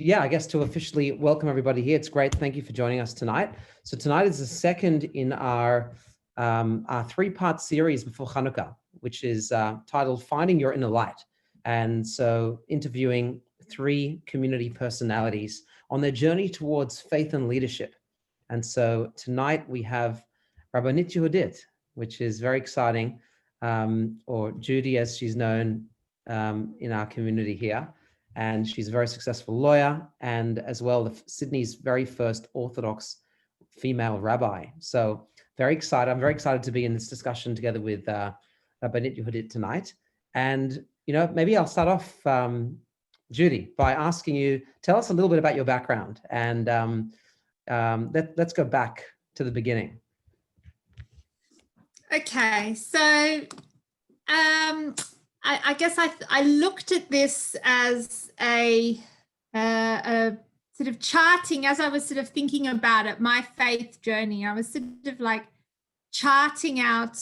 Yeah, I guess to officially welcome everybody here. It's great. Thank you for joining us tonight. So tonight is the second in our three-part series before Chanukah, which is titled Finding Your Inner Light. And so interviewing three community personalities on their journey towards faith and leadership. And so tonight we have Rabbanit Judith, which is very exciting, or Judy as she's known in our community here. And she's a very successful lawyer and as well Sydney's very first Orthodox female rabbi. So very excited. I'm very excited to be in this discussion together with Rabbanit Judith tonight. And, you know, maybe I'll start off, Judy, by asking you, tell us a little bit about your background and let's go back to the beginning. Okay, so I guess I looked at this as a sort of charting as I was sort of thinking about it, my faith journey. I was sort of like charting out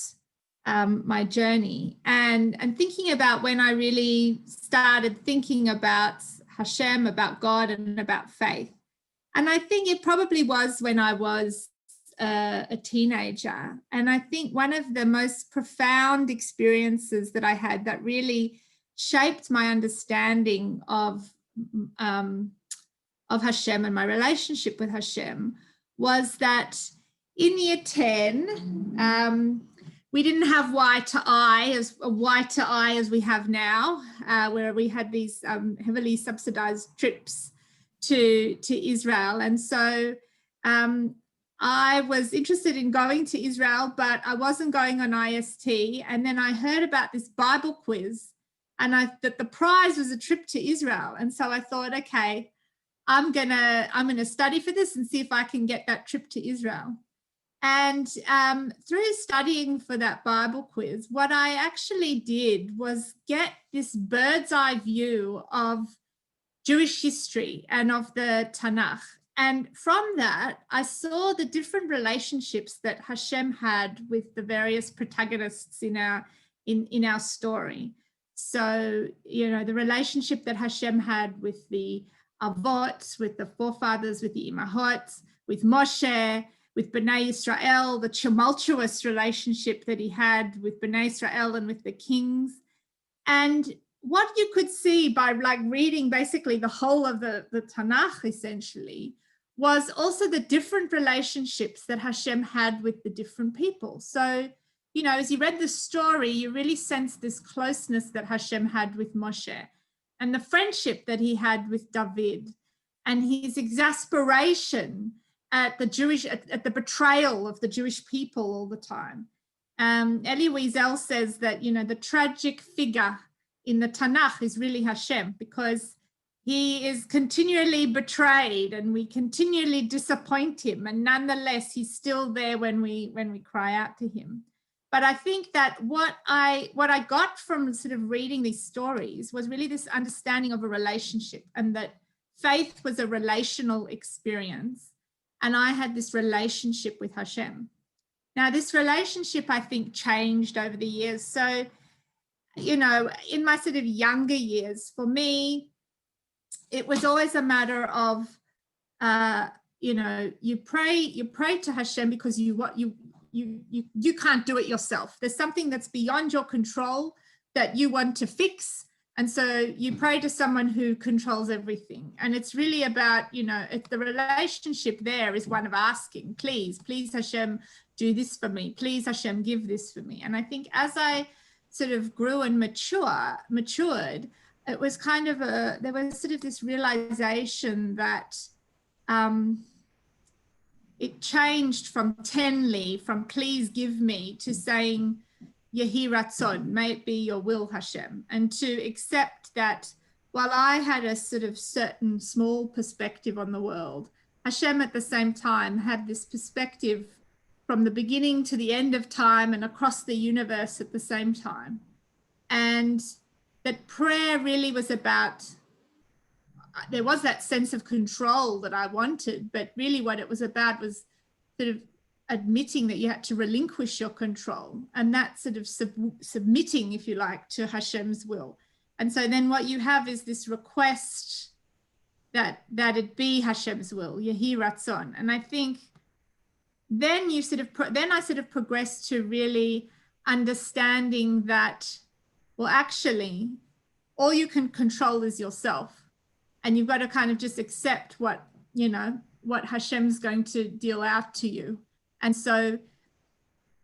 my journey and thinking about when I really started thinking about Hashem, about God, and about faith. And I think it probably was when I was a teenager. And I think one of the most profound experiences that I had that really shaped my understanding of Hashem and my relationship with Hashem was that in year 10, we didn't have Y to I as we have now, where we had these heavily subsidized trips to Israel. And so I was interested in going to Israel, but I wasn't going on IST. And then I heard about this Bible quiz and that the prize was a trip to Israel. And so I thought, okay, I'm gonna study for this and see if I can get that trip to Israel. And through studying for that Bible quiz, what I actually did was get this bird's eye view of Jewish history and of the Tanakh. And from that, I saw the different relationships that Hashem had with the various protagonists in our story. So, you know, the relationship that Hashem had with the Avot, with the forefathers, with the Imahot, with Moshe, with Bnei Israel, the tumultuous relationship that he had with Bnei Israel and with the kings. And what you could see by like reading basically the whole of the Tanakh essentially was also the different relationships that Hashem had with the different people. So, you know, as you read the story, you really sense this closeness that Hashem had with Moshe and the friendship that he had with David and his exasperation at the betrayal of the Jewish people all the time. Elie Wiesel says that, you know, the tragic figure in the Tanakh is really Hashem because he is continually betrayed and we continually disappoint him. And nonetheless, he's still there when we cry out to him. But I think that what I got from sort of reading these stories was really this understanding of a relationship and that faith was a relational experience. And I had this relationship with Hashem. Now, this relationship, I think, changed over the years. So, you know, in my sort of younger years, for me, it was always a matter of, you know, you pray to Hashem because you can't do it yourself. There's something that's beyond your control that you want to fix. And so you pray to someone who controls everything. And it's really about, you know, the relationship there is one of asking, please Hashem, do this for me. Please Hashem, give this for me. And I think as I sort of grew and matured, it was kind of there was sort of this realization that it changed from tenli, from please give me, to saying Yehi Ratzon, may it be your will, Hashem, and to accept that while I had a sort of certain small perspective on the world, Hashem at the same time had this perspective from the beginning to the end of time and across the universe at the same time. And that prayer really was about, there was that sense of control that I wanted, but really what it was about was sort of admitting that you had to relinquish your control and that sort of submitting, if you like, to Hashem's will. And so then what you have is this request that it be Hashem's will, Yehi Ratzon. And I think then I sort of progressed to really understanding that, well, actually, all you can control is yourself. And you've got to kind of just accept what Hashem's going to deal out to you. And so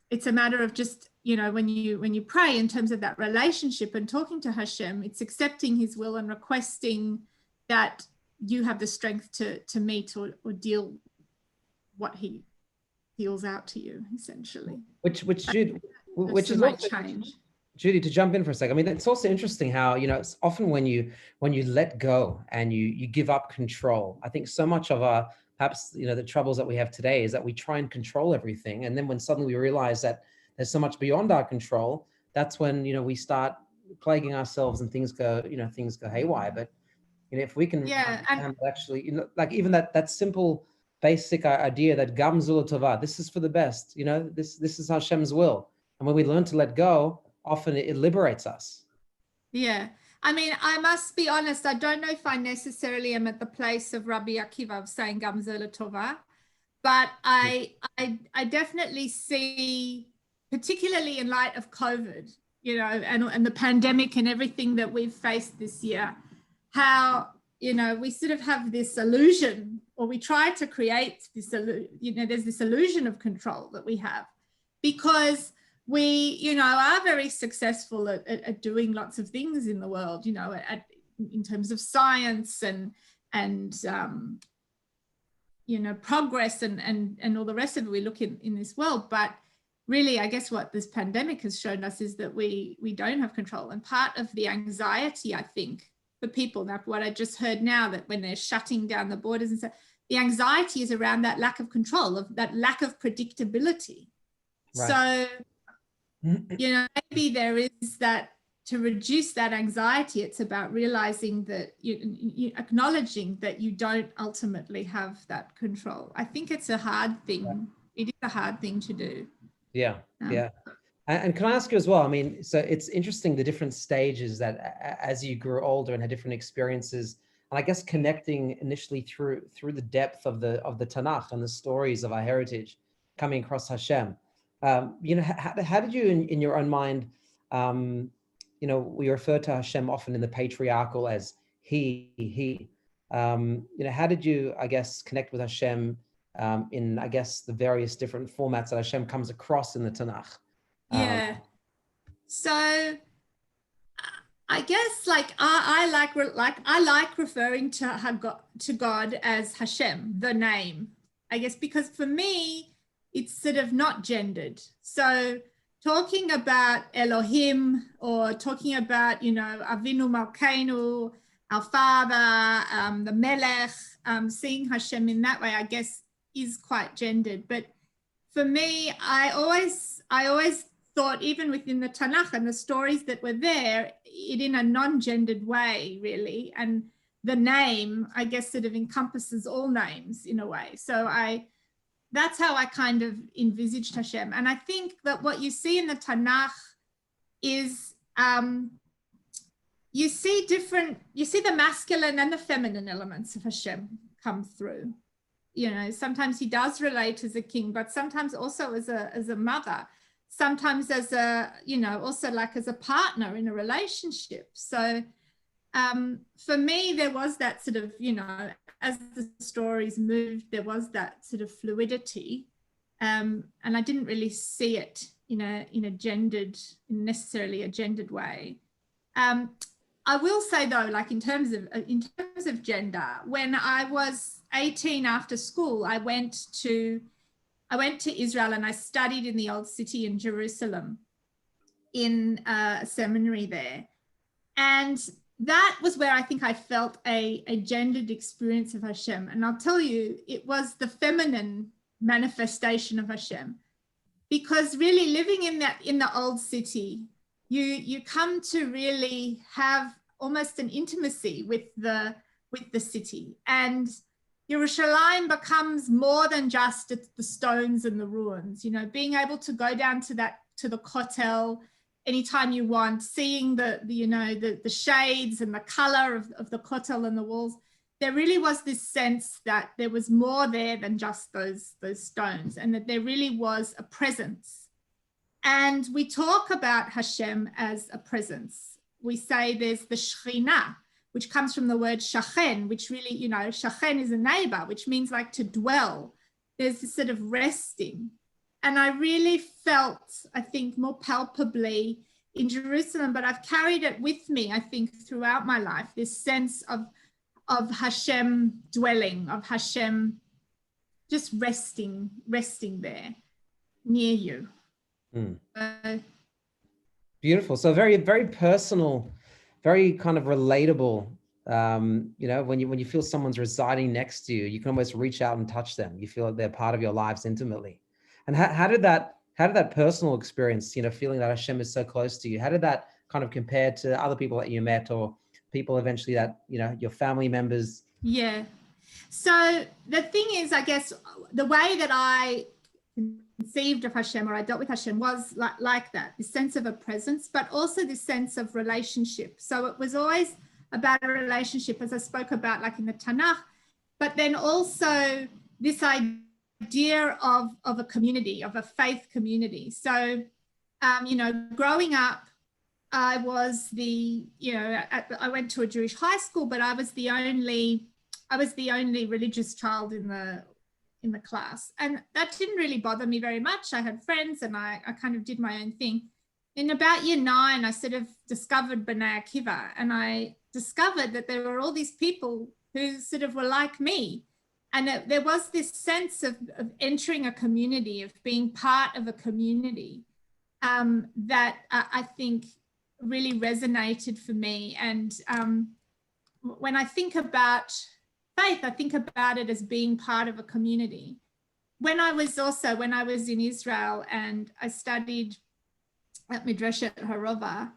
it's a matter of just, when you pray in terms of that relationship and talking to Hashem, it's accepting his will and requesting that you have the strength to meet or deal what he deals out to you, essentially. Which is might change. Judy, to jump in for a second. I mean, it's also interesting how, it's often when you let go and you give up control. I think so much of our, perhaps, the troubles that we have today is that we try and control everything. And then when suddenly we realize that there's so much beyond our control, that's when, we start plaguing ourselves and things go haywire. But, if we can actually, like even that simple basic idea that Gam Zula Tova, this is for the best, this is Hashem's will. And when we learn to let go, often it liberates us. Yeah. I mean, I must be honest, I don't know if I necessarily am at the place of Rabbi Akiva of saying Gam Zula Tova, but I definitely see, particularly in light of COVID, and the pandemic and everything that we've faced this year, how, we sort of have this illusion, or we try to create this, there's this illusion of control that we have, because we, are very successful at doing lots of things in the world, in terms of science and progress and all the rest of it we look in this world. But really, I guess what this pandemic has shown us is that we don't have control. And part of the anxiety, I think, for people, that what I just heard now, that when they're shutting down the borders and so, the anxiety is around that lack of control, of that lack of predictability. Right. So, maybe there is that, to reduce that anxiety, it's about realizing that you acknowledging that you don't ultimately have that control. I think it's a hard thing. Right. It is a hard thing to do. Yeah. Yeah. And can I ask you as well, I mean, so it's interesting, the different stages that as you grew older and had different experiences, and I guess connecting initially through the depth of the Tanakh and the stories of our heritage, coming across Hashem. How did you, in your own mind, we refer to Hashem often in the patriarchal as he. How did you, I guess, connect with Hashem in, I guess, the various different formats that Hashem comes across in the Tanakh? Yeah. So I guess I like referring to God as Hashem, the name, I guess, because for me, it's sort of not gendered. So talking about Elohim, or talking about, Avinu Malkeinu, our Father, the Melech, seeing Hashem in that way, I guess, is quite gendered. But for me, I always thought, even within the Tanakh and the stories that were there, it in a non-gendered way, really. And the name, I guess, sort of encompasses all names in a way. So that's how I kind of envisaged Hashem. And I think that what you see in the Tanakh is you see the masculine and the feminine elements of Hashem come through. Sometimes he does relate as a king, but sometimes also as a mother, sometimes as also like as a partner in a relationship. So for me, there was that sort of, as the stories moved, there was that sort of fluidity. And I didn't really see it in necessarily a gendered way. I will say though, like in terms of gender, when I was 18 after school, I went to Israel and I studied in the old city in Jerusalem in a seminary there. And that was where I think I felt a gendered experience of Hashem. And I'll tell you, it was the feminine manifestation of Hashem, because really living in the old city, you come to really have almost an intimacy with the city, and Yerushalayim becomes more than just the stones and the ruins. Being able to go down to the Kotel anytime you want, seeing the shades and the color of the Kotel and the walls. there really was this sense that there was more there than just those stones, and that there really was a presence. And we talk about Hashem as a presence. We say there's the Shekhinah, which comes from the word shachen, which really, you know, shachen is a neighbor, which means like to dwell. There's this sort of resting. And I really felt, I think, more palpably in Jerusalem, but I've carried it with me, I think, throughout my life, this sense of Hashem dwelling, of Hashem just resting there near you. Beautiful. So very, very personal, very kind of relatable. You know, when you feel someone's residing next to you, you can almost reach out and touch them. You feel like they're part of your lives intimately. And how did that personal experience, you know, feeling that Hashem is so close to you, how did that kind of compare to other people that you met, or people eventually that, you know, your family members? Yeah. So the thing is, I guess the way that I conceived of Hashem, or I dealt with Hashem, was like that, this sense of a presence, but also this sense of relationship. So it was always about a relationship, as I spoke about, like in the Tanakh, but then also this idea of a community, of a faith community. So, you know, growing up, I was I went to a Jewish high school, but I was the only religious child in the class. And that didn't really bother me very much. I had friends and I kind of did my own thing. In about year 9, I sort of discovered B'nai Akiva, and I discovered that there were all these people who sort of were like me. And there was this sense of entering a community, of being part of a community, that I think really resonated for me. And when I think about faith, I think about it as being part of a community. When I was in Israel and I studied at Midrashet Harova,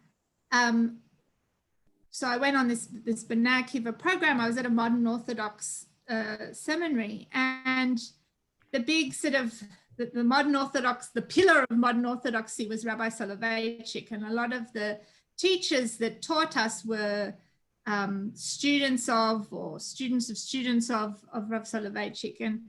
so I went on this B'nai Akiva program. I was at a modern Orthodox seminary, and the big sort of the modern Orthodox, the pillar of modern Orthodoxy was Rabbi Soloveitchik, and a lot of the teachers that taught us were students of Rav Soloveitchik. And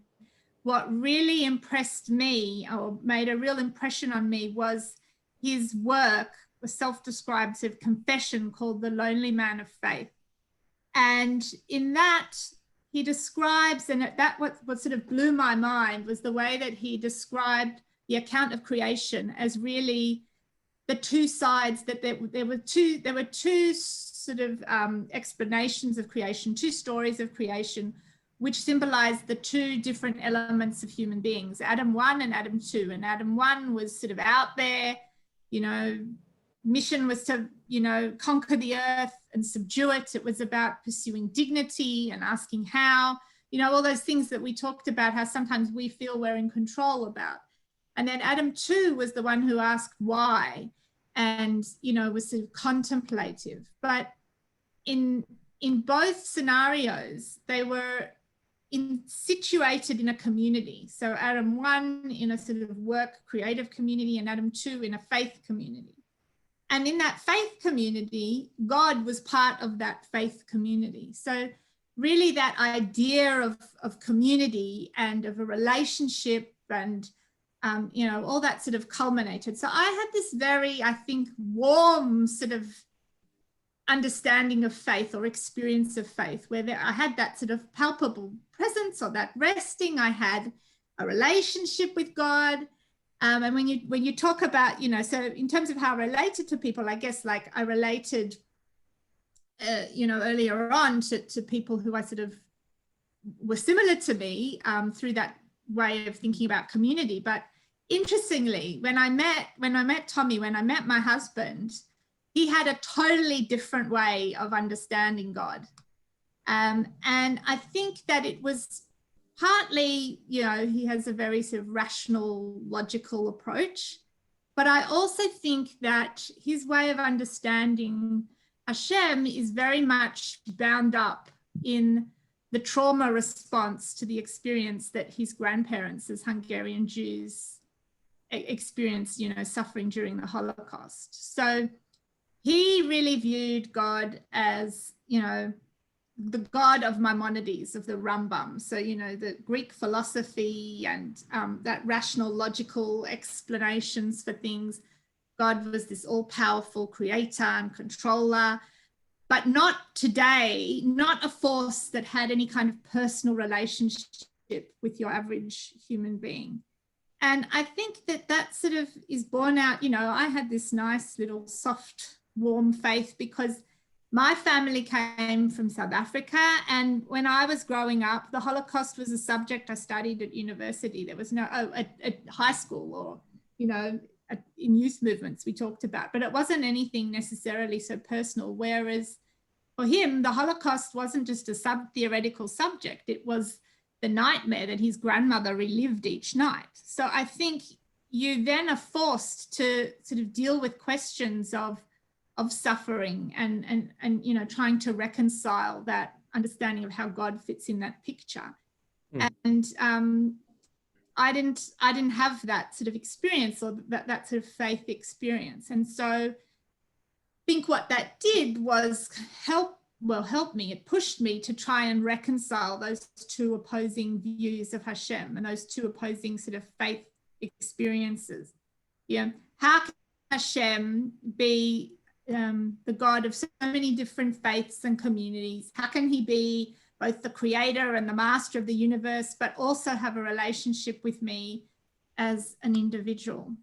what really impressed me, or made a real impression on me, was his work, a self-described sort of confession called The Lonely Man of Faith. And in that, he describes, and what sort of blew my mind was the way that he described the account of creation as really the two sides, that there were two sort of explanations of creation, two stories of creation, which symbolized the two different elements of human beings, Adam 1 and Adam 2. And Adam 1 was sort of out there, you know, mission was to, you know, conquer the earth and subdue it. It was about pursuing dignity and asking how, you know, all those things that we talked about, how sometimes we feel we're in control about. And then Adam 2 was the one who asked why, and, you know, was sort of contemplative. But in both scenarios, they were situated in a community. So Adam 1 in a sort of work creative community, and Adam 2 in a faith community. And in that faith community, God was part of that faith community. So really that idea of community and of a relationship and, you know, all that sort of culminated. So I had this very, I think, warm sort of understanding of faith, or experience of faith, where I had that sort of palpable presence, or that resting. I had a relationship with God. And when you talk about, you know, so in terms of how I related to people, I guess like I related, you know, earlier on to people who I sort of were similar to me through that way of thinking about community. But interestingly, when I met Tommy, when I met my husband, he had a totally different way of understanding God. And I think that it was partly, you know, he has a very sort of rational, logical approach. But I also think that his way of understanding Hashem is very much bound up in the trauma response to the experience that his grandparents as Hungarian Jews experienced, you know, suffering during the Holocaust. So he really viewed God as, you know, the God of Maimonides, of the Rambam. So, you know, the Greek philosophy and that rational, logical explanations for things. God was this all-powerful creator and controller, but not today, not a force that had any kind of personal relationship with your average human being. And I think that that sort of is borne out, you know, I had this nice little soft, warm faith because my family came from South Africa. And when I was growing up, the Holocaust was a subject I studied at university. There was no, at high school or, you know, in youth movements we talked about, but it wasn't anything necessarily so personal. Whereas for him, the Holocaust wasn't just a theoretical subject. It was the nightmare that his grandmother relived each night. So I think you then are forced to sort of deal with questions of suffering and you know, trying to reconcile that understanding of how God fits in that picture. And I didn't have that sort of experience or that sort of faith experience. And so I think what that did was help me. It pushed me to try and reconcile those two opposing views of Hashem and those two opposing sort of faith experiences. Yeah, how can Hashem be the God of so many different faiths and communities? How can he be both the creator and the master of the universe, but also have a relationship with me as an individual?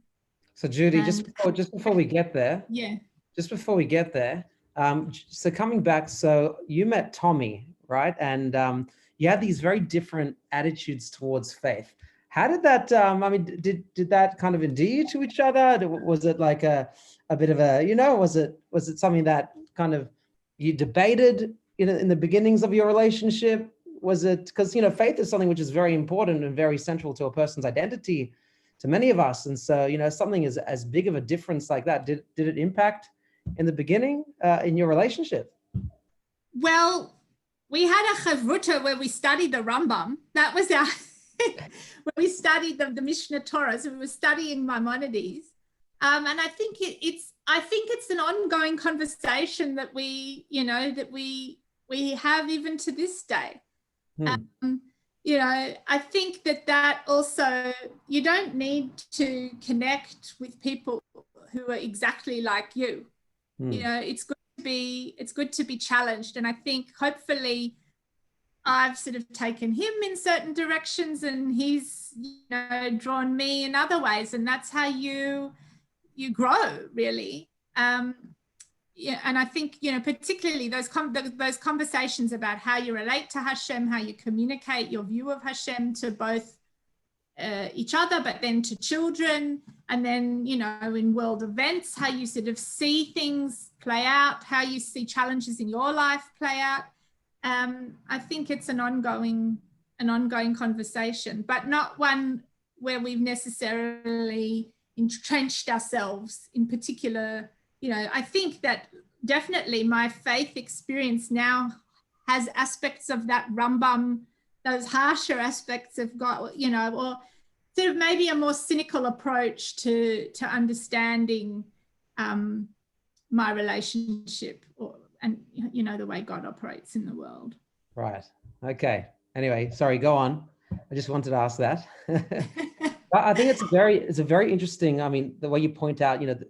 So Judy, just before we get there, so coming back, so you met Tommy, right? And you had these very different attitudes towards faith. How did that, I mean, did that kind of endear you to each other? Was it like a bit of a, you know, was it something that kind of you debated in the beginnings of your relationship? Was it, because, you know, faith is something which is very important and very central to a person's identity, to many of us. And so, you know, something is as big of a difference like that, did it impact in the beginning in your relationship? Well, we had a chavruta where we studied the Rambam. That was our, where we studied the Mishnah Torah. So we were studying Maimonides. And I think it's an ongoing conversation that we have even to this day. You know, I think that also, you don't need to connect with people who are exactly like you. You know, it's good to be challenged. And I think hopefully I've sort of taken him in certain directions and he's, you know, drawn me in other ways. And that's how you grow, really. Yeah, and I think, you know, particularly those conversations about how you relate to Hashem, how you communicate your view of Hashem to both each other, but then to children, and then, you know, in world events, how you sort of see things play out, how you see challenges in your life play out. I think it's an ongoing conversation, but not one where we've necessarily entrenched ourselves in particular. You know, I think that definitely my faith experience now has aspects of that Rambam, those harsher aspects of God, you know, or sort of maybe a more cynical approach to understanding my relationship and, you know, the way God operates in the world. Right. Okay. Anyway, sorry, go on. I just wanted to ask that. I think it's a very interesting, I mean, the way you point out, you know, the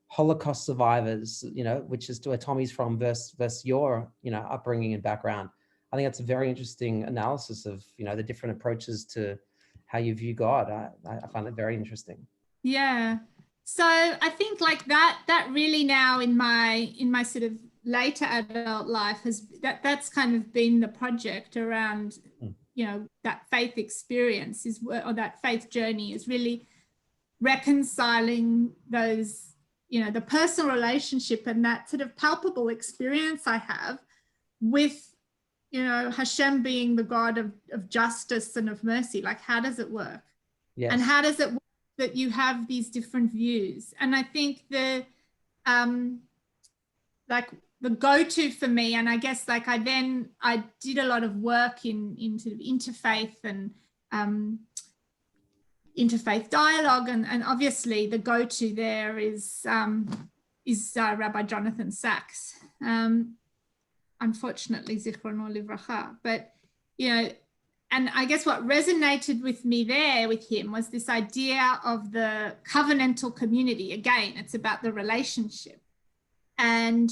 Holocaust survivors, you know, which is to where Tommy's from versus your, you know, upbringing and background. I think that's a very interesting analysis of, you know, the different approaches to how you view God. I find it very interesting. Yeah. So I think like that really now in my sort of later adult life that's kind of been the project around, you know, that faith experience or that faith journey is really reconciling those, you know, the personal relationship and that sort of palpable experience I have with, you know, Hashem being the God of justice and of mercy. Like, how does it work? Yes. And how does it work that you have these different views? And I think the go-to for me, and I guess like I did a lot of work in sort of interfaith and interfaith dialogue, and obviously the go-to there is Rabbi Jonathan Sachs. unfortunately, Zichrono Livracha. But, and I guess what resonated with me there with him was this idea of the covenantal community. Again, it's about the relationship and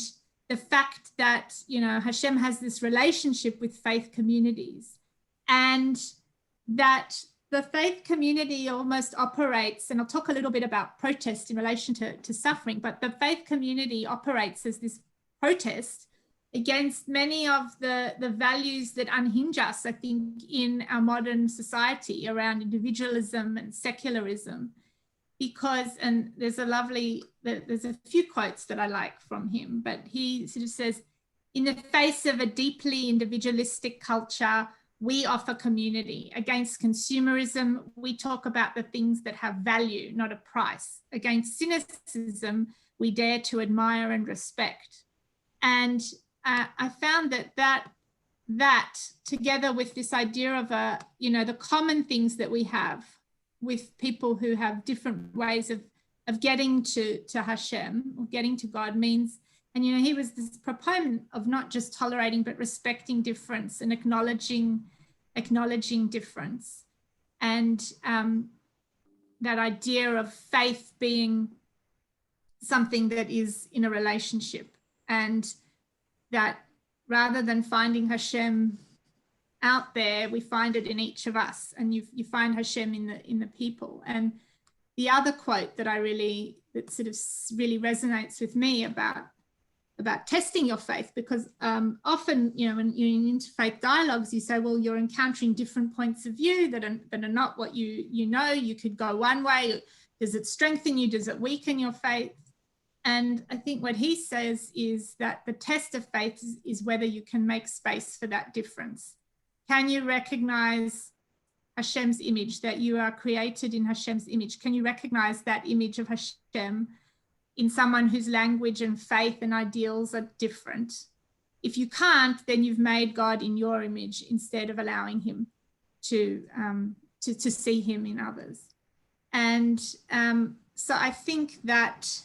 the fact that, Hashem has this relationship with faith communities, and that the faith community almost operates, and I'll talk a little bit about protest in relation to suffering, but the faith community operates as this protest against many of the values that unhinge us, I think, in our modern society around individualism and secularism. Because, and there's a few quotes that I like from him, but he sort of says, in the face of a deeply individualistic culture, we offer community. Against consumerism, we talk about the things that have value, not a price. Against cynicism, we dare to admire and respect. And I found that together with this idea of the common things that we have with people who have different ways of getting to Hashem or getting to God means, and he was this proponent of not just tolerating but respecting difference and acknowledging difference, and that idea of faith being something that is in a relationship, and that rather than finding Hashem out there, we find it in each of us, and you find Hashem in the people. And the other quote that that sort of really resonates with me about testing your faith, because often, when you're in interfaith dialogues, you say, well, you're encountering different points of view that are not what you could go one way. Does it strengthen you? Does it weaken your faith? And I think what he says is that the test of faith is whether you can make space for that difference. Can you recognize Hashem's image, that you are created in Hashem's image? Can you recognize that image of Hashem in someone whose language and faith and ideals are different? If you can't, then you've made God in your image instead of allowing him to see him in others. And so I think that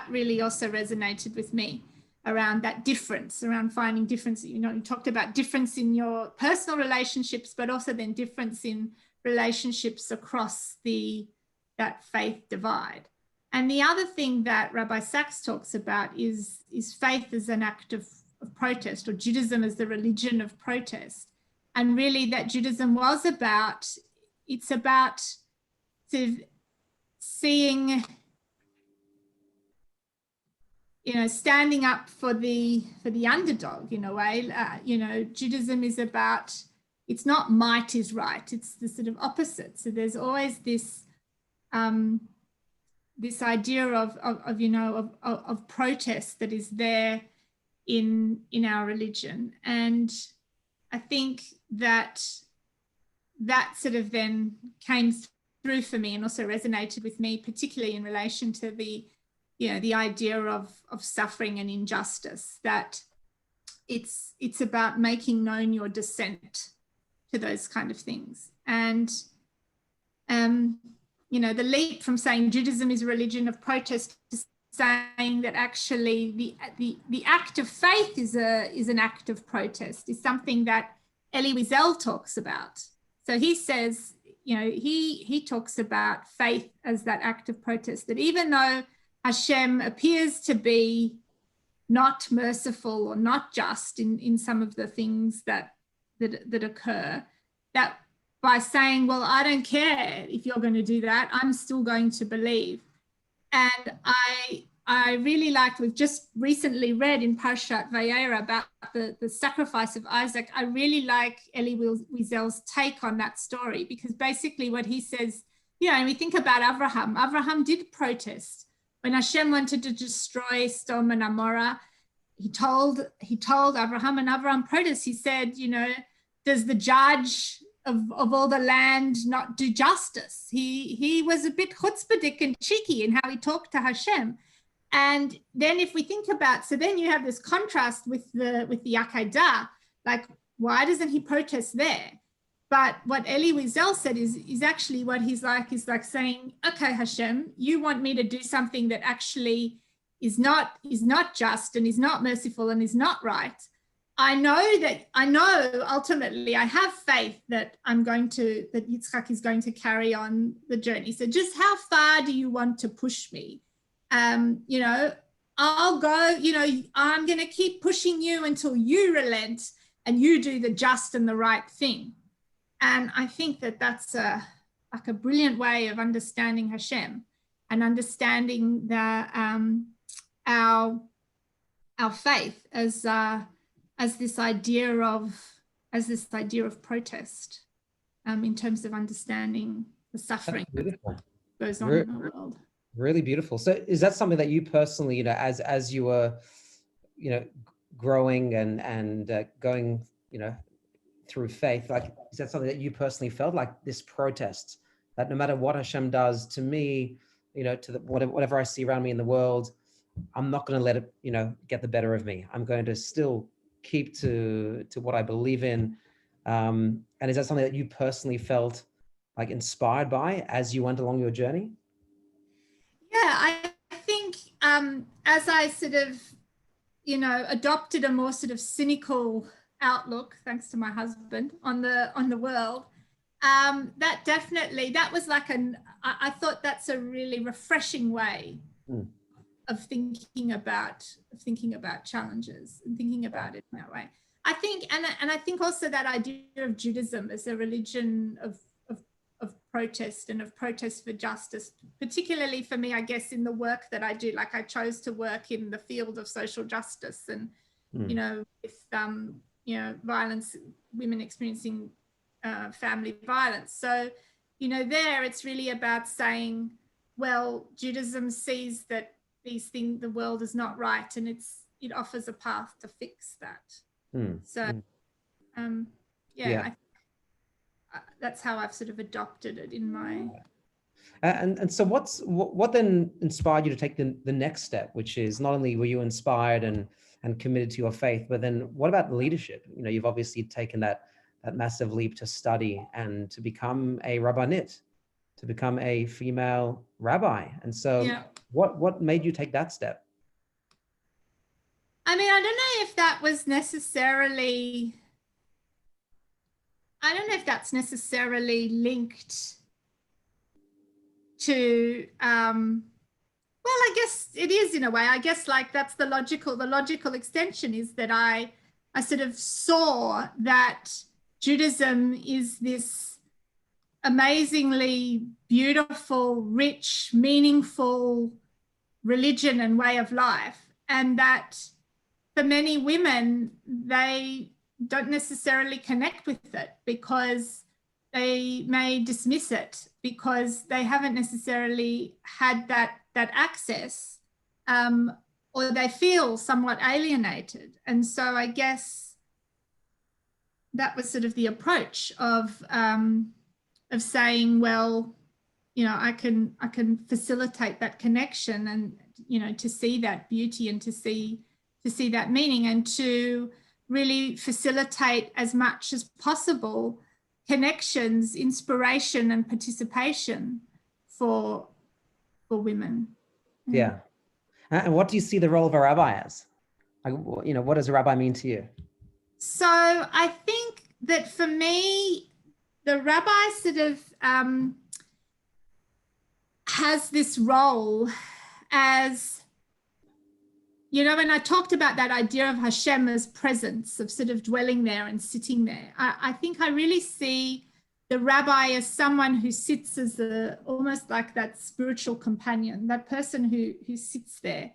really also resonated with me around that difference, around finding difference. You talked about difference in your personal relationships, but also then difference in relationships across that faith divide. And the other thing that Rabbi Sachs talks about is faith as an act of protest, or Judaism as the religion of protest. And really that Judaism was about sort of seeing, standing up for the underdog in a way. Judaism is about, it's not might is right, it's the sort of opposite. So there's always this this idea of protest that is there in our religion. And I think that sort of then came through for me and also resonated with me, particularly in relation to the idea of suffering and injustice, that it's about making known your dissent to those kind of things. And the leap from saying Judaism is a religion of protest to saying that actually the act of faith is an act of protest is something that Elie Wiesel talks about. So he says, he talks about faith as that act of protest, that even though Hashem appears to be not merciful or not just in some of the things that occur, that by saying, well, I don't care if you're going to do that, I'm still going to believe. And I really liked, we've just recently read in Parshat Vayera about the sacrifice of Isaac. I really like Elie Wiesel's take on that story, because basically what he says, and we think about Abraham did protest. When Hashem wanted to destroy Sodom and Amorah, he told Abraham, and Abraham protested. He said, does the judge of all the land not do justice? He was a bit chutzpahdik and cheeky in how he talked to Hashem. And then if we think about, so then you have this contrast with the Akedah, like, why doesn't he protest there? But what Elie Wiesel said is actually what he's like saying, okay, Hashem, you want me to do something that actually is not just and is not merciful and is not right. I know ultimately I have faith that that Yitzchak is going to carry on the journey. So just how far do you want to push me? You know, I'll go, you know, I'm going to keep pushing you until you relent and you do the just and the right thing. And I think that that's like a brilliant way of understanding Hashem and understanding our faith as this idea of protest, in terms of understanding the suffering that goes on in the world. Really beautiful. So is that something that you personally, you know, as you were, you know, growing and going, you know, through faith, like, is that something that you personally felt, like this protest, that no matter what Hashem does to me, you know, to whatever I see around me in the world, I'm not going to let it, you know, get the better of me. I'm going to still keep to what I believe in. And is that something that you personally felt like inspired by as you went along your journey? Yeah, I think as I sort of, you know, adopted a more sort of cynical outlook, thanks to my husband, on the world, that was like I thought that's a really refreshing way of thinking about challenges and thinking about it in that way. I think, and I think also that idea of Judaism as a religion of protest and of protest for justice, particularly for me, I guess, in the work that I do. Like, I chose to work in the field of social justice and, you know, with, you know, violence, women experiencing family violence. So, you know, there it's really about saying, well, Judaism sees that these things, the world is not right, and it offers a path to fix that. So, yeah. That's how I've sort of adopted it in my. And so what then inspired you to take the next step, which is not only were you inspired and committed to your faith, but then what about leadership? You know, you've obviously taken that massive leap to study and to become a Rabbanit, to become a female rabbi. And so what made you take that step? I mean, I don't know if that was necessarily, I don't know if that's necessarily linked to, well, I guess it is in a way. I guess like that's the logical extension is that I sort of saw that Judaism is this amazingly beautiful, rich, meaningful religion and way of life. And that for many women, they don't necessarily connect with it because they may dismiss it because they haven't necessarily had that access, or they feel somewhat alienated. And so I guess that was sort of the approach of saying, well, you know, I can facilitate that connection and, you know, to see that beauty and to see that meaning and to really facilitate as much as possible connections, inspiration and participation for women. Yeah. And what do you see the role of a rabbi as? Like, you know, what does a rabbi mean to you? So I think that for me, the rabbi sort of has this role as, you know, when I talked about that idea of Hashem as presence, of sort of dwelling there and sitting there, I think I really see the rabbi as someone who sits as almost like that spiritual companion, that person who sits there,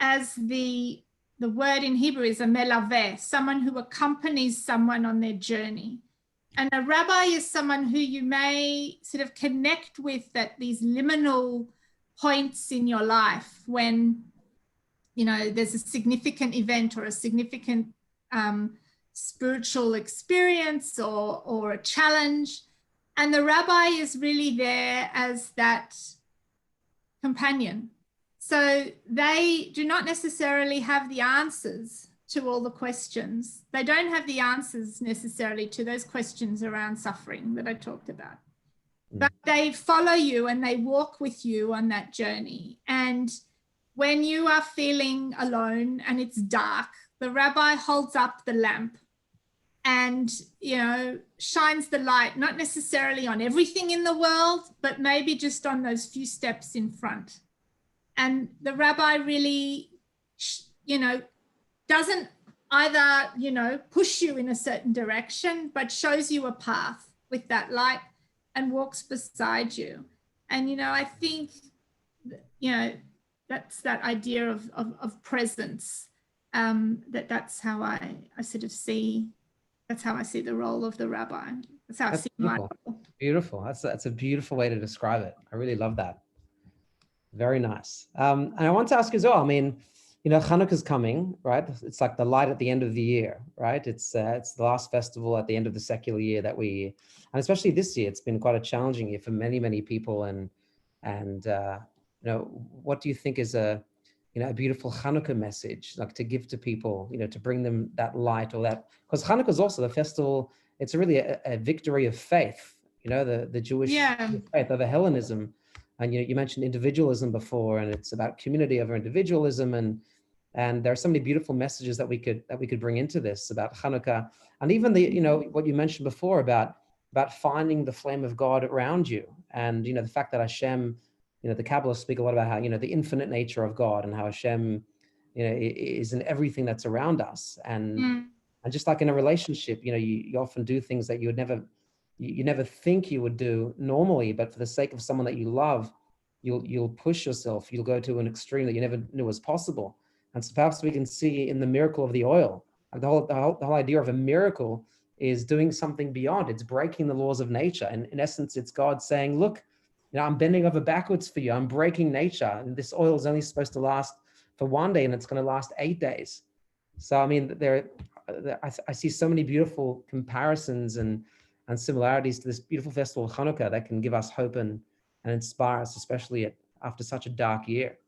as the word in Hebrew is a melaveh, someone who accompanies someone on their journey. And a rabbi is someone who you may sort of connect with at these liminal points in your life when, you know, there's a significant event or a significant spiritual experience or a challenge. And the rabbi is really there as that companion. So they do not necessarily have the answers to all the questions. They don't have the answers necessarily to those questions around suffering that I talked about. But they follow you and they walk with you on that journey. And when you are feeling alone and it's dark, the rabbi holds up the lamp and, shines the light, not necessarily on everything in the world, but maybe just on those few steps in front. And the rabbi really, doesn't either, push you in a certain direction, but shows you a path with that light and walks beside you. And, I think, that's that idea of presence, that's how I sort of see, that's how I see the role of the rabbi. That's how I see my role. Beautiful. That's a beautiful way to describe it. I really love that. Very nice. And I want to ask as well, I mean, Chanukah's coming, right? It's like the light at the end of the year, right? It's the last festival at the end of the secular year and especially this year, it's been quite a challenging year for many, many people. And what do you think is a beautiful Chanukah message, like to give to people, to bring them that light, or that, because Chanukah is also the festival. It's really a victory of faith, the Jewish faith over Hellenism. And you mentioned individualism before, and it's about community over individualism, and there are so many beautiful messages that we could bring into this about Chanukah, and even the what you mentioned before about finding the flame of God around you, and the fact that Hashem, the Kabbalists speak a lot about how the infinite nature of God and how Hashem is in everything that's around us, and just like in a relationship, you often do things that you never think you would do normally, but for the sake of someone that you love, you'll push yourself, you'll go to an extreme that you never knew was possible. And so perhaps we can see in the miracle of the oil, the whole idea of a miracle is doing something beyond. It's breaking the laws of nature. And in essence, it's God saying, look, I'm bending over backwards for you. I'm breaking nature. And this oil is only supposed to last for one day, and it's going to last 8 days. So, I mean, I see so many beautiful comparisons and similarities to this beautiful festival of Chanukah that can give us hope and inspire us, especially after such a dark year.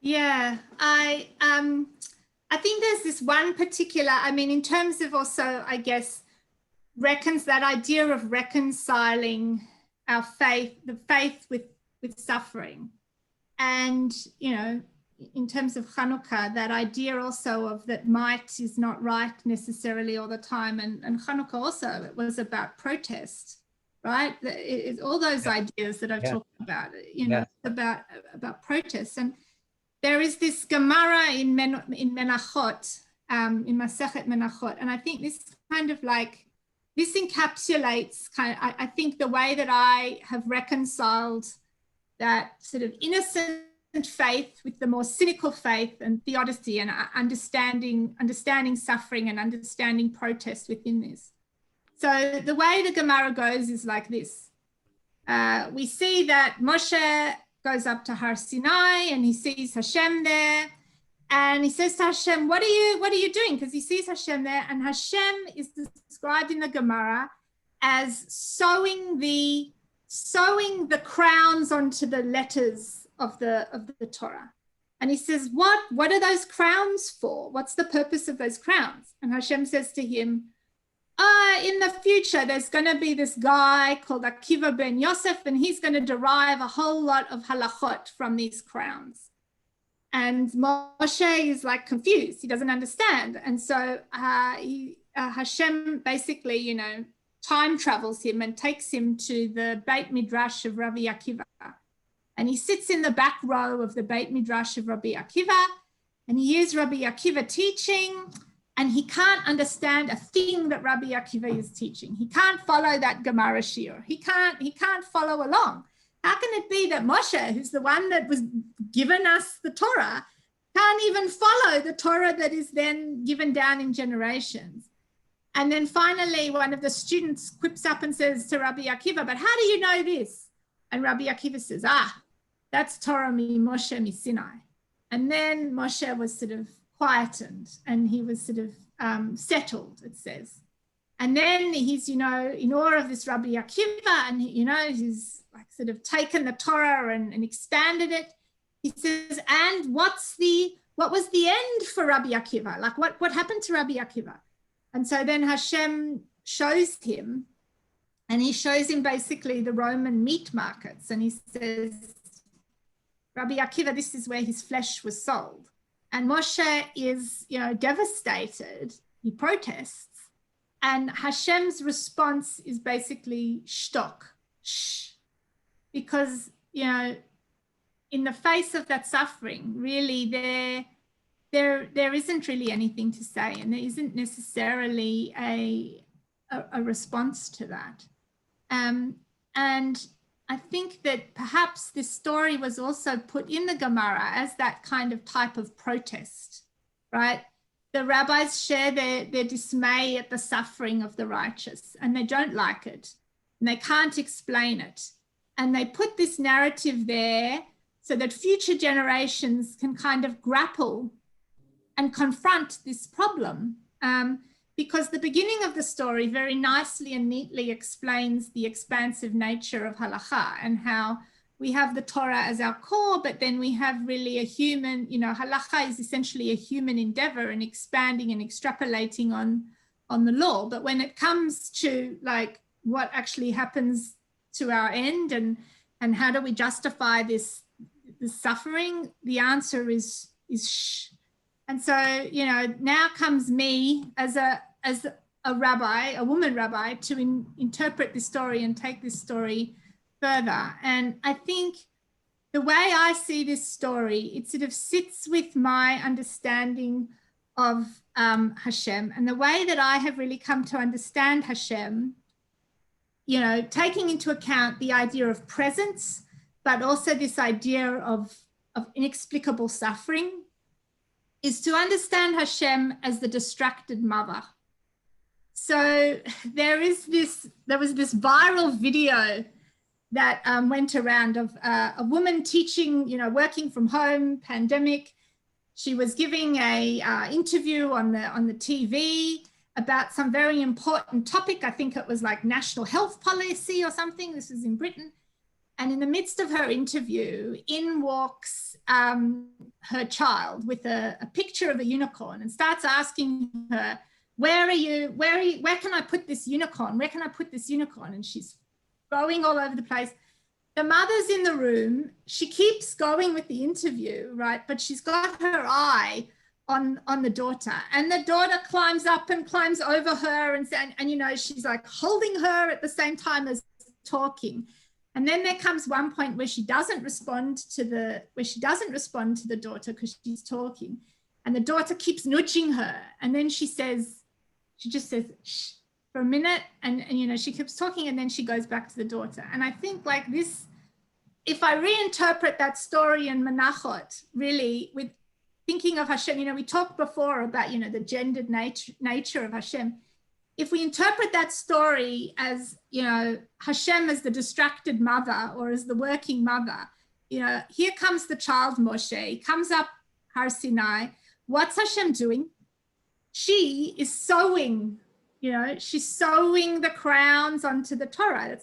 Yeah, I think there's this one particular, in terms of also, I guess, that idea of reconciling our faith, the faith with suffering. And, in terms of Chanukah, that idea also of that might is not right necessarily all the time. And Chanukah also, it was about protest, right? It's all those ideas that I've talked about, about protest. And there is this Gemara in Menachot, in Masechet Menachot. And I think this kind of this encapsulates I think the way that I have reconciled that sort of innocent faith with the more cynical faith and theodicy, and understanding suffering and understanding protest within this. So the way the Gemara goes is like this. We see that Moshe goes up to Har Sinai and he sees Hashem there, and he says to Hashem, what are you doing? Because he sees Hashem there, and Hashem is described in the Gemara as sewing the crowns onto the letters of the Torah. And he says, what are those crowns for? What's the purpose of those crowns? And Hashem says to him, in the future, there's going to be this guy called Akiva ben Yosef, and he's going to derive a whole lot of halachot from these crowns. And Moshe is confused. He doesn't understand. And so Hashem basically, time travels him and takes him to the Beit Midrash of Rabbi Akiva. And he sits in the back row of the Beit Midrash of Rabbi Akiva, and he hears Rabbi Akiva teaching, and he can't understand a thing that Rabbi Akiva is teaching. He can't follow that Gemara shiur. He can't follow along. How can it be that Moshe, who's the one that was given us the Torah, can't even follow the Torah that is then given down in generations? And then finally, one of the students quips up and says to Rabbi Akiva, but how do you know this? And Rabbi Akiva says, that's Torah mi Moshe mi Sinai. And then Moshe was sort of quietened, and he was sort of settled, it says. And then he's, in awe of this Rabbi Akiva, and, he's sort of taken the Torah and expanded it. He says, and what was the end for Rabbi Akiva? What happened to Rabbi Akiva? And so then Hashem shows him, and he shows him basically the Roman meat markets. And he says, Rabbi Akiva, this is where his flesh was sold. And Moshe is, devastated. He protests. And Hashem's response is basically shtok, shh. Because, in the face of that suffering, really there isn't really anything to say, and there isn't necessarily a response to that. And I think that perhaps this story was also put in the Gemara as that kind of type of protest, right? The rabbis share their dismay at the suffering of the righteous, and they don't like it, and they can't explain it. And they put this narrative there so that future generations can kind of grapple and confront this problem. Because the beginning of the story very nicely and neatly explains the expansive nature of halakha and how we have the Torah as our core, but then we have really a human, halakha is essentially a human endeavor and expanding and extrapolating on the law. But when it comes to like what actually happens to our end and how do we justify this suffering, the answer is shh. And so, now comes me as a rabbi, a woman rabbi, to interpret this story and take this story further. And I think the way I see this story, it sort of sits with my understanding of Hashem, and the way that I have really come to understand Hashem, taking into account the idea of presence, but also this idea of inexplicable suffering, is to understand Hashem as the distracted mother. So there was this viral video that went around of a woman teaching, working from home, pandemic. She was giving a interview on the TV about some very important topic. I think it was like national health policy or something. This was in Britain. And in the midst of her interview, in walks her child with a picture of a unicorn and starts asking her, where can I put this unicorn? Where can I put this unicorn? And she's going all over the place. The mother's in the room. She keeps going with the interview, right? But she's got her eye on the daughter, and the daughter climbs up and climbs over her and she's like holding her at the same time as talking. And then there comes one point where she doesn't respond to the daughter because she's talking, and the daughter keeps nudging her, and then she just says shh for a minute, and she keeps talking, and then she goes back to the daughter. And I think like this, if I reinterpret that story in Menachot, really with thinking of Hashem, we talked before about the gendered nature of Hashem. If we interpret that story as, Hashem as the distracted mother or as the working mother, here comes the child Moshe, he comes up Har Sinai. What's Hashem doing? She is sewing, she's sewing the crowns onto the Torah.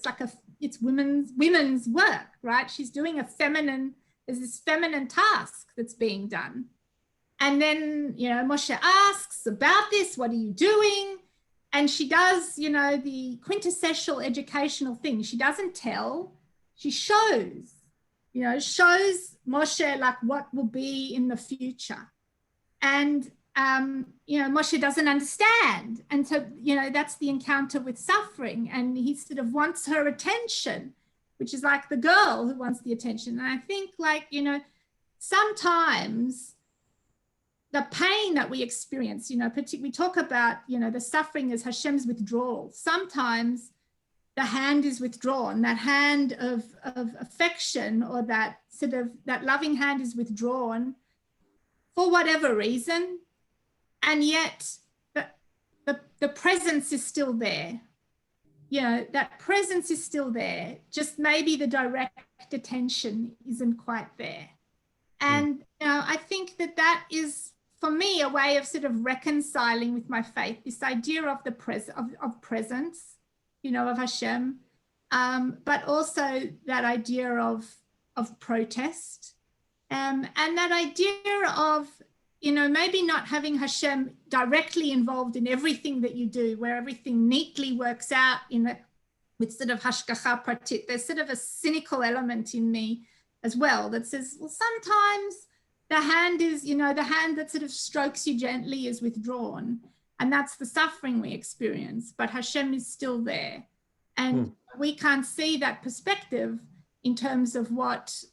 It's women's work, right? She's doing there's this feminine task that's being done. And then, Moshe asks about this, what are you doing? And she does, the quintessential educational thing. She doesn't tell, she shows, shows Moshe like what will be in the future. And, Moshe doesn't understand. And so, that's the encounter with suffering. And he sort of wants her attention, which is like the girl who wants the attention. And I think sometimes the pain that we experience, we talk about, the suffering as Hashem's withdrawal. Sometimes the hand is withdrawn, that hand of affection, or that loving hand is withdrawn for whatever reason. And yet the presence is still there. That presence is still there. Just maybe the direct attention isn't quite there. And I think that is, for me, a way of sort of reconciling with my faith, this idea of the presence, of Hashem, but also that idea of protest, and that idea of, maybe not having Hashem directly involved in everything that you do, where everything neatly works out with sort of hashgacha pratit. There's sort of a cynical element in me as well that says, well, sometimes the hand is, the hand that sort of strokes you gently is withdrawn. And that's the suffering we experience. But Hashem is still there. And we can't see that perspective in terms of what,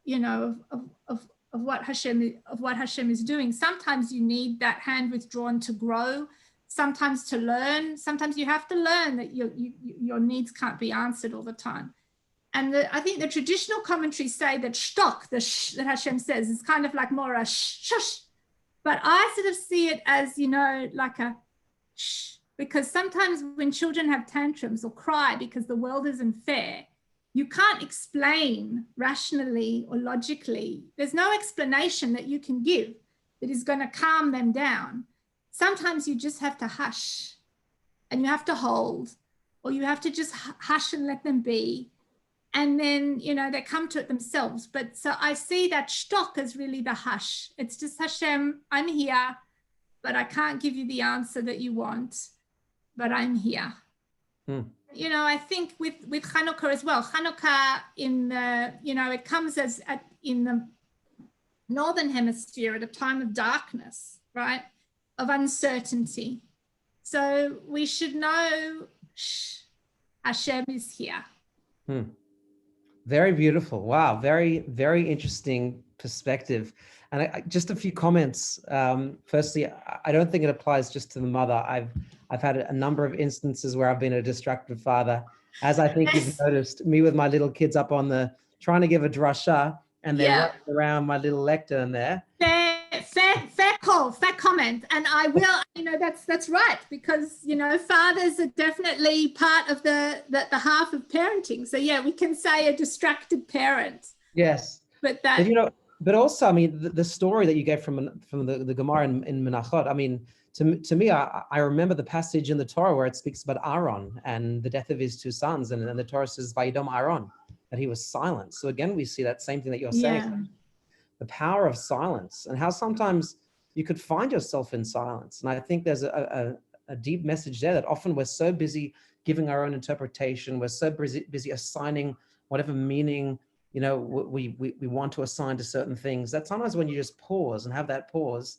of what Hashem is doing. Sometimes you need that hand withdrawn to grow, sometimes to learn. Sometimes you have to learn that your needs can't be answered all the time. And I think the traditional commentaries say that shtok, that Hashem says, is kind of like more a shush. But I sort of see it as, like a shh, because sometimes when children have tantrums or cry because the world isn't fair, you can't explain rationally or logically. There's no explanation that you can give that is going to calm them down. Sometimes you just have to hush and you have to hold, or you have to just hush and let them be. And then, they come to it themselves. But so I see that shtok as really the hush. It's just, Hashem, I'm here, but I can't give you the answer that you want, but I'm here. I think with Chanukah as well, Chanukah it comes in the Northern Hemisphere at a time of darkness, right? Of uncertainty. So we should know Hashem is here. Very beautiful. Wow. Very, very interesting perspective. And just a few comments. Firstly, I don't think it applies just to the mother. I've had a number of instances where I've been a distracted father, as I think you've noticed, me with my little kids up on trying to give a drasha, and they're running around my little lectern there. Fair comment. And I will, that's right, because, fathers are definitely part of the half of parenting. So yeah, we can say a distracted parent. Yes. But also, I mean, the story that you gave from the Gemara in Menachot, I mean, to me, I remember the passage in the Torah where it speaks about Aaron and the death of his two sons. And the Torah says, Vayidom Aaron, that he was silent. So again, we see that same thing that you're saying, the power of silence, and how sometimes you could find yourself in silence. And I think there's a deep message there that often we're so busy giving our own interpretation. We're so busy assigning whatever meaning we want to assign to certain things, that sometimes when you just pause and have that pause,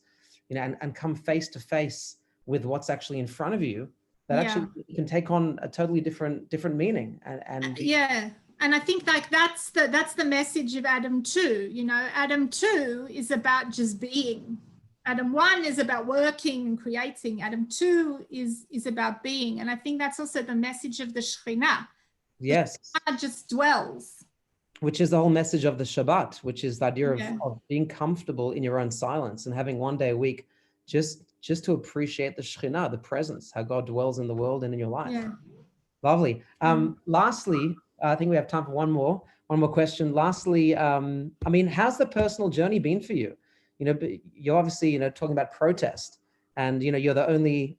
and come face to face with what's actually in front of you, that actually can take on a totally different meaning. And I think that's the message of Adam 2. Adam 2 is about just being. Adam 1 is about working and creating. Adam 2 is about being. And I think that's also the message of the Shekhinah. Yes. The Shekhinah just dwells. Which is the whole message of the Shabbat, which is the idea of being comfortable in your own silence and having one day a week just to appreciate the Shekhinah, the presence, how God dwells in the world and in your life. Yeah. Lovely. Lastly, I think we have time for one more question. Lastly, I mean, how's the personal journey been for you? You're obviously, talking about protest, and, you're the only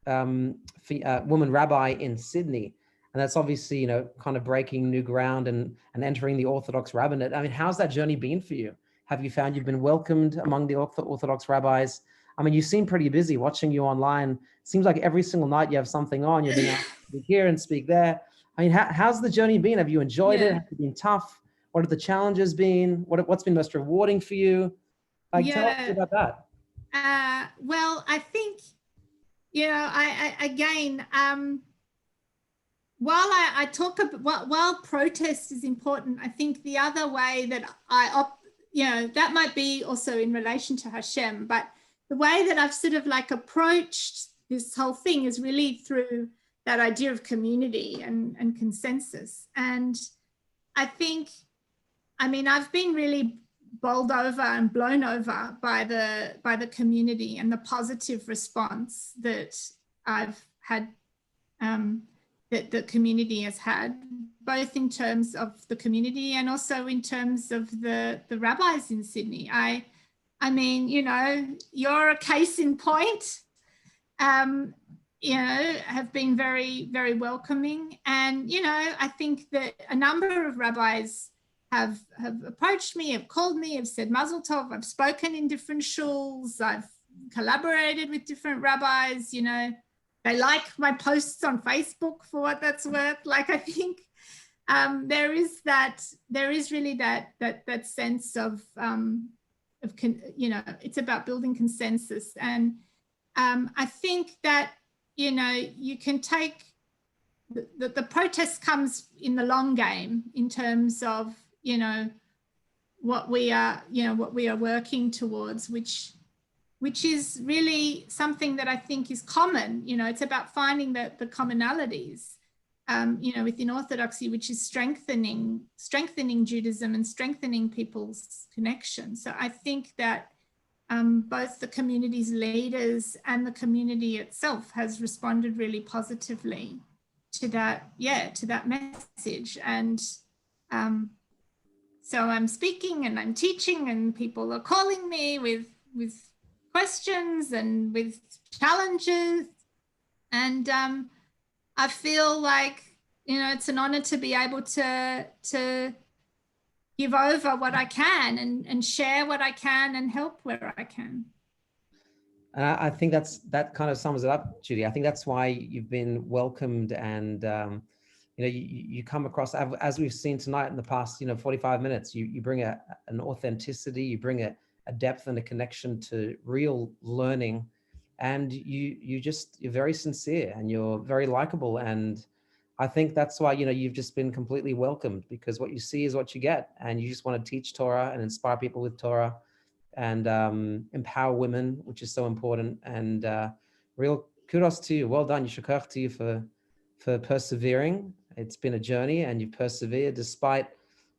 woman rabbi in Sydney. And that's obviously, kind of breaking new ground and entering the Orthodox rabbinate. I mean, how's that journey been for you? Have you found you've been welcomed among the Orthodox rabbis? I mean, you seem pretty busy. Watching you online, seems like every single night you have something on. You're being asked to speak here and speak there. I mean, how's the journey been? Have you enjoyed it? Has it been tough? What have the challenges been? What's been most rewarding for you? Tell us about that. Well, I think, while protest is important, I think the other way that that might be also in relation to Hashem, but the way that I've sort of approached this whole thing is really through that idea of community and consensus. And I think, I've been really bowled over and blown over by the community and the positive response that I've had, that the community has had, both in terms of the community and also in terms of the rabbis in Sydney. I mean, you're a case in point, have been very, very welcoming. And, I think that a number of rabbis have approached me, have called me, have said Mazel Tov. I've spoken in different shuls. I've collaborated with different rabbis, They like my posts on Facebook for what that's worth. I think there is really that sense of it's about building consensus. And I think that, you can take the protest comes in the long game in terms of, what we are working towards, which is really something that I think is common. It's about finding the commonalities, within Orthodoxy, which is strengthening Judaism and strengthening people's connection. So I think that both the community's leaders and the community itself has responded really positively to that message. And so I'm speaking and I'm teaching, and people are calling me with questions and with challenges. And I feel like, it's an honor to be able to give over what I can and share what I can and help where I can. And I think that kind of sums it up, Judy. I think that's why you've been welcomed, and you come across, as we've seen tonight in the past 45 minutes, you bring an authenticity, you bring a depth and a connection to real learning, and you're very sincere and you're very likable. And I think that's why you've just been completely welcomed, because what you see is what you get, and you just want to teach Torah and inspire people with Torah and empower women, which is so important. And real kudos to you. Well done. Yishakach to you for persevering. It's been a journey, and you've persevered despite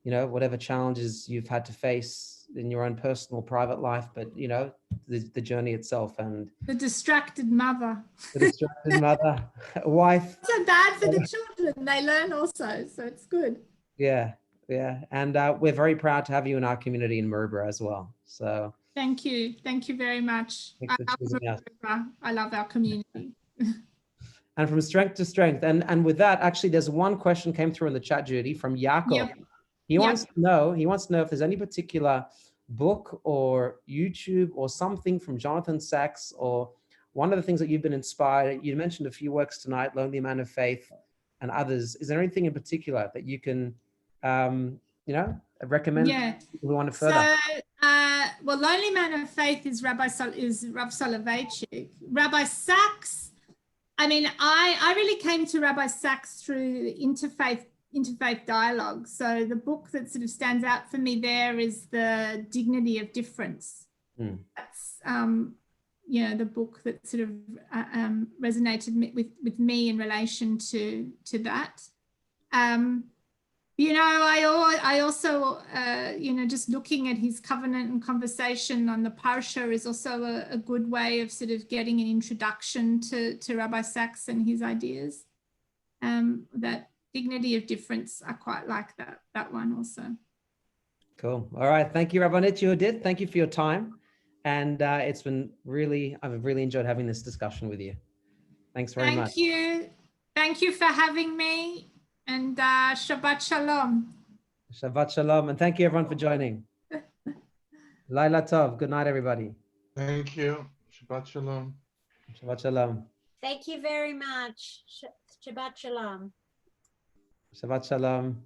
whatever challenges you've had to face in your own personal private life, but the journey itself. And the distracted mother, wife. It's so bad for the children. They learn also, so it's good. Yeah. And we're very proud to have you in our community in Maroubra as well. So thank you very much. I love our community. And from strength to strength. And with that, actually, there's one question came through in the chat, Judy, from Yaakov. Yep. He wants to know if there's any particular book or YouTube or something from Jonathan Sachs, or one of the things that you've been inspired. You mentioned a few works tonight, Lonely Man of Faith and others. Is there anything in particular that you can, recommend people who want to further? So, Lonely Man of Faith is Rav Soloveitchik. Rabbi Sachs, I really came to Rabbi Sachs through interfaith dialogue. So the book that sort of stands out for me there is The Dignity of Difference. That's the book that sort of resonated with me in relation to that. I also, just looking at his covenant and conversation on the Parsha is also a good way of sort of getting an introduction to Rabbi Sachs and his ideas. That Dignity of Difference, I quite like that one also. Cool. All right. Thank you, Rabbanit Judith. Thank you for your time. And I've really enjoyed having this discussion with you. Thanks very much. Thank you for having me. And Shabbat Shalom. Shabbat Shalom. And thank you, everyone, for joining. Laila Tov. Good night, everybody. Thank you. Shabbat Shalom. Shabbat Shalom. Thank you very much. Shabbat Shalom. Shabbat Shalom.